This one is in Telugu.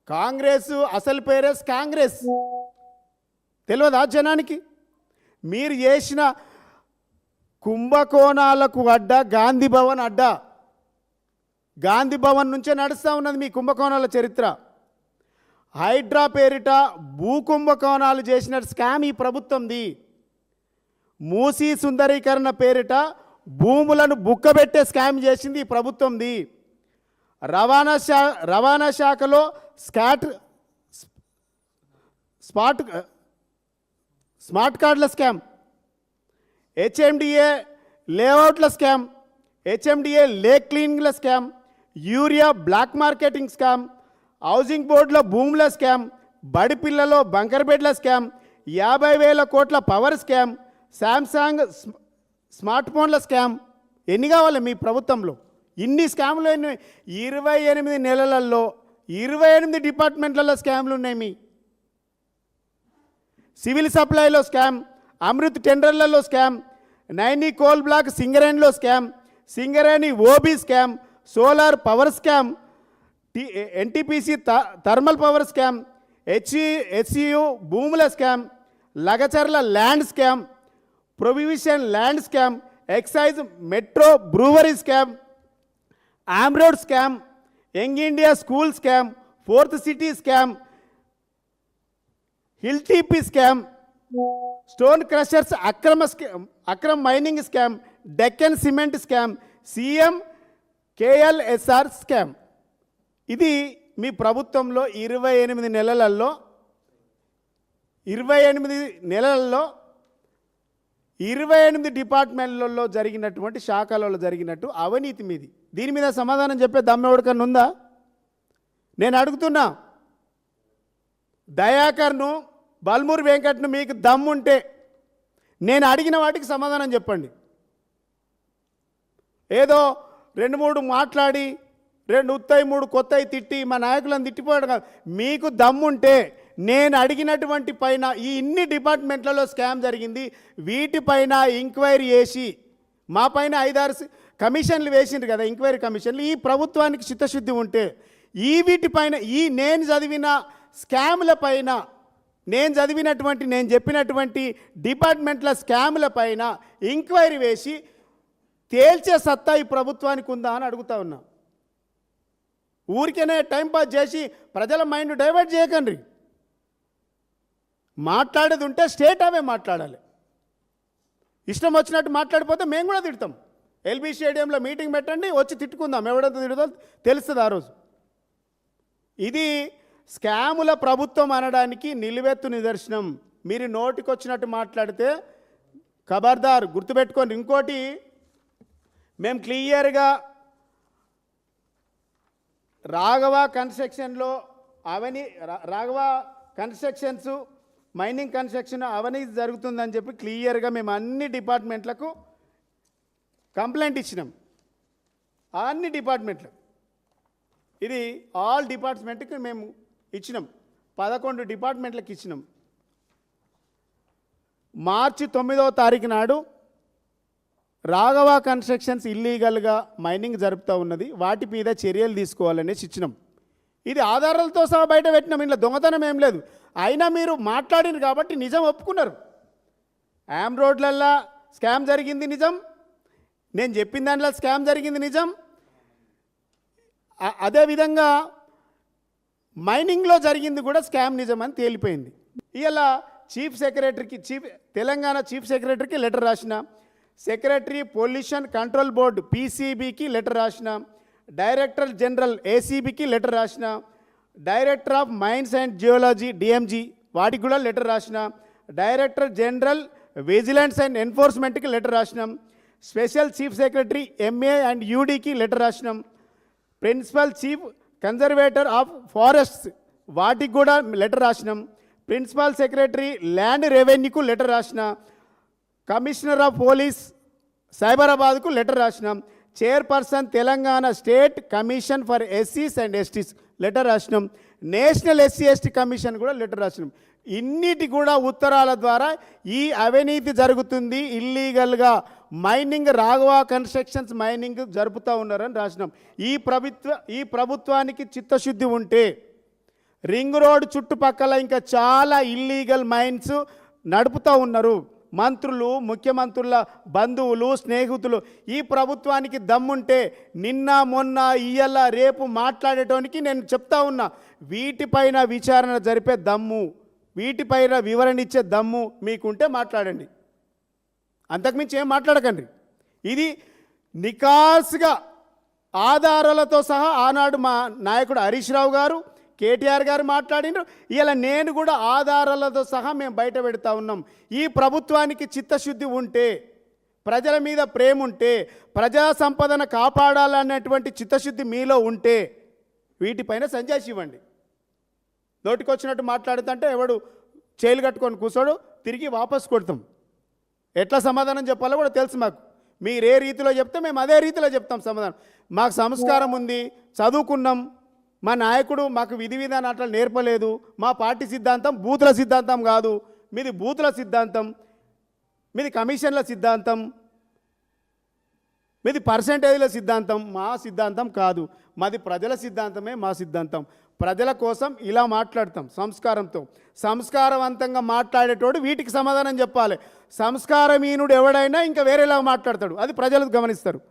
కాంగ్రెస్ అసలు పేరే కాంగ్రెస్ తెలియదా జనానికి? మీరు చేసిన కుంభకోణాలకు అడ్డ గాంధీ భవన్ అడ్డ. గాంధీ భవన్ నుంచే నడుస్తూ ఉన్నది మీ కుంభకోణాల చరిత్ర. హైడ్రా పేరిట భూ కుంభకోణాలు చేసిన స్కామ్ ఈ ప్రభుత్వంది. మూసీ సుందరీకరణ పేరిట భూములను బుక్కబెట్టే స్కామ్ చేసింది ఈ ప్రభుత్వంది. రవాణా శాఖలో స్మార్ట్ కార్డుల స్కామ్, హెచ్ఎండిఏ లేఅవుట్ల స్కామ్, హెచ్ఎండిఏ లేక్ క్లీనింగ్ల scam, urea black marketing scam, housing బోర్డులో భూముల స్కామ్, బడి పిల్లలో బంకర్ బెడ్ల స్కామ్, 50,000 కోట్ల పవర్ స్కామ్, శాంసంగ్ స్మార్ట్ ఫోన్ల స్కామ్. ఎన్ని కావాలి మీ ప్రభుత్వంలో? ఇన్ని స్కామ్లు 28 నెలలలో 28 డిపార్ట్మెంట్లలో స్కామ్లు ఉన్నాయి. మీ సివిల్ సప్లైలో స్కామ్, అమృత్ టెండర్లలో స్కామ్, నైనీ కోల్ బ్లాక్ సింగరేణిలో scam, Singareni OB scam, solar power scam, NTPC thermal power scam, HCU భూముల scam, Lagacharla land scam, provision land scam, excise metro brewery scam, ఆమ్రోడ్ scam, young India school scam, fourth city scam, hill TP scam, stone crushers అక్రమ mining scam, Deccan cement scam, CM KLSR scam. ఇది మీ ప్రభుత్వంలో 28 నెలలలో 28 డిపార్ట్మెంట్లలో జరిగినటువంటి శాఖలలో జరిగినట్టు అవినీతి మీది. దీని మీద సమాధానం చెప్పే దమ్మెవడికన్నా ఉందా? నేను అడుగుతున్నా. దయాకర్ను, బల్మూరి వెంకట్ను మీకు దమ్ముంటే నేను అడిగిన వాటికి సమాధానం చెప్పండి. ఏదో 2-3 మాట్లాడి 2 ఉత్తయి 3 కొత్తయి తిట్టి మా నాయకులను తిట్టిపోయాడు కాదు. మీకు దమ్ముంటే నేను అడిగినటువంటి పైన ఈ ఇన్ని డిపార్ట్మెంట్లలో స్కామ్ జరిగింది, వీటిపైన ఎంక్వైరీ చేసి మా పైన 5-6 కమిషన్లు వేసిండ్రు కదా, ఎంక్వైరీ కమిషన్లు. ఈ ప్రభుత్వానికి చిత్తశుద్ధి ఉంటే వీటిపైన నేను చదివిన స్కామ్ల పైన, నేను చెప్పినటువంటి డిపార్ట్మెంట్ల స్కామ్ల పైన ఎంక్వైరీ వేసి తేల్చే సత్తా ఈ ప్రభుత్వానికి ఉందా అని అడుగుతా ఉన్నా. ఊరికేనే టైంపాస్ చేసి ప్రజల మైండ్ డైవర్ట్ చేయకండి. మాట్లాడేది ఉంటే స్టేట్ అవే మాట్లాడాలి. ఇష్టం వచ్చినట్టు మాట్లాడిపోతే మేము కూడా తిడతాం. ఎల్బీ స్టేడియంలో మీటింగ్ పెట్టండి, వచ్చి తిట్టుకుందాం. ఎవడంతా తిడుతో తెలుస్తుంది ఆ రోజు. ఇది స్కాముల ప్రభుత్వం అనడానికి నిలువెత్తు నిదర్శనం. మీరు నోటికొచ్చినట్టు మాట్లాడితే ఖబర్దార్, గుర్తుపెట్టుకోండి. ఇంకోటి, మేము క్లియర్గా రాఘవ కన్స్ట్రక్షన్లో రాఘవ కన్స్ట్రక్షన్స్ మైనింగ్ కన్స్ట్రక్షన్ అవినీతి జరుగుతుందని చెప్పి క్లియర్గా మేము అన్ని డిపార్ట్మెంట్లకు కంప్లైంట్ ఇచ్చినాం. అన్ని డిపార్ట్మెంట్లకు, ఇది ఆల్ డిపార్ట్మెంట్కి మేము ఇచ్చినాం. 11 డిపార్ట్మెంట్లకు ఇచ్చినాం. మార్చి 9వ తారీఖు నాడు రాఘవ కన్స్ట్రక్షన్స్ ఇల్లీగల్గా మైనింగ్ జరుపుతూ ఉన్నది, వాటి మీద చర్యలు తీసుకోవాలనేసి ఇచ్చినాం. ఇది ఆధారాలతో సహా బయట పెట్టినాం. ఇంట్లో దొంగతనం ఏం లేదు. అయినా మీరు మాట్లాడినారు కాబట్టి నిజం ఒప్పుకున్నారు. యామ్ రోడ్లల్లో స్కామ్ జరిగింది నిజం, నేను చెప్పిన దాంట్లో స్కామ్ జరిగింది నిజం. అదేవిధంగా మైనింగ్లో జరిగింది కూడా స్కామ్ నిజం అని తేలిపోయింది. ఇలా తెలంగాణ చీఫ్ సెక్రటరీకి లెటర్ రాసిన, సెక్రటరీ పొల్యూషన్ కంట్రోల్ బోర్డు పీసీబీకి లెటర్ రాసిన, డైరెక్టర్ జనరల్ ఏసీబీకి లెటర్ రాసిన, director of mines and geology DMG వాటికి కూడా లెటర్ రాసిన, డైరెక్టర్ జనరల్ విజిలెన్స్ అండ్ ఎన్ఫోర్స్మెంట్కి లెటర్ రాసినాం, special chief secretary MA and యూడీకి లెటర్ రాసినాం, principal chief conservator of forests వాటికి కూడా లెటర్ రాసినాం, ప్రిన్సిపల్ సెక్రటరీ ల్యాండ్ రెవెన్యూకు లెటర్ రాసిన, కమిషనర్ ఆఫ్ పోలీస్ సైబరాబాద్కు లెటర్ రాసినాం, chairperson Telangana state commission for ఎస్సీస్ అండ్ ఎస్టీస్ లెటర్ రాసినాం, నేషనల్ ఎస్సీ ఎస్టీ కమిషన్ కూడా లెటర్ రాసినాం. ఇన్నిటి కూడా ఉత్తరాల ద్వారా ఈ అవినీతి జరుగుతుంది, ఇల్లీగల్గా మైనింగ్ రాఘవ కన్స్ట్రక్షన్స్ మైనింగ్ జరుపుతూ ఉన్నారని రాసినాం. ఈ ప్రభుత్వానికి చిత్తశుద్ధి ఉంటే రింగ్ రోడ్ చుట్టుపక్కల ఇంకా చాలా ఇల్లీగల్ మైన్స్ నడుపుతూ ఉన్నారు. మంత్రులు, ముఖ్యమంత్రుల బంధువులు, స్నేహితులు. ఈ ప్రభుత్వానికి దమ్ముంటే నిన్న మొన్న ఇయ్యాల రేపు మాట్లాడేటోనికి నేను చెప్తా ఉన్నా, వీటిపైన విచారణ జరిపే దమ్ము, వీటిపైన వివరణ ఇచ్చే దమ్ము మీకుంటే మాట్లాడండి, అంతకుమించి ఏం మాట్లాడకండి. ఇది నికాస్గా ఆధారాలతో సహా ఆనాడు మా నాయకుడు హరీష్ రావు గారు, కేటీఆర్ గారు మాట్లాడినారు. ఇలా నేను కూడా ఆధారాలతో సహా మేము బయట పెడతా ఉన్నాం. ఈ ప్రభుత్వానికి చిత్తశుద్ధి ఉంటే, ప్రజల మీద ప్రేమ ఉంటే, ప్రజా సంపదను కాపాడాలన్నటువంటి చిత్తశుద్ధి మీలో ఉంటే వీటిపైన సంజాయిషి ఇవ్వండి. నోటికొచ్చినట్టు మాట్లాడుతుంటే ఎవడు చేలు కట్టుకొని కూర్చోడు, తిరిగి వాపస్ కొడతాం. ఎట్లా సమాధానం చెప్పాలో కూడా తెలుసు మాకు. మీరు ఏ రీతిలో చెప్తే మేము అదే రీతిలో చెప్తాం సమాధానం. మాకు సంస్కారం ఉంది, చదువుకున్నాం. మా నాయకుడు మాకు విధి విధానాలు నేర్పలేదు. మా పార్టీ సిద్ధాంతం బూతుల సిద్ధాంతం కాదు, మీది బూతుల సిద్ధాంతం, మీది కమిషన్ల సిద్ధాంతం, మీది పర్సెంటేజ్ల సిద్ధాంతం. మా సిద్ధాంతం కాదు, మాది ప్రజల సిద్ధాంతమే మా సిద్ధాంతం. ప్రజల కోసం ఇలా మాట్లాడతాం సంస్కారంతో. సంస్కారవంతంగా మాట్లాడేటోడు వీటికి సమాధానం చెప్పాలి. సంస్కారహీనుడు ఎవడైనా ఇంకా వేరేలా మాట్లాడతాడు, అది ప్రజలు గమనిస్తారు.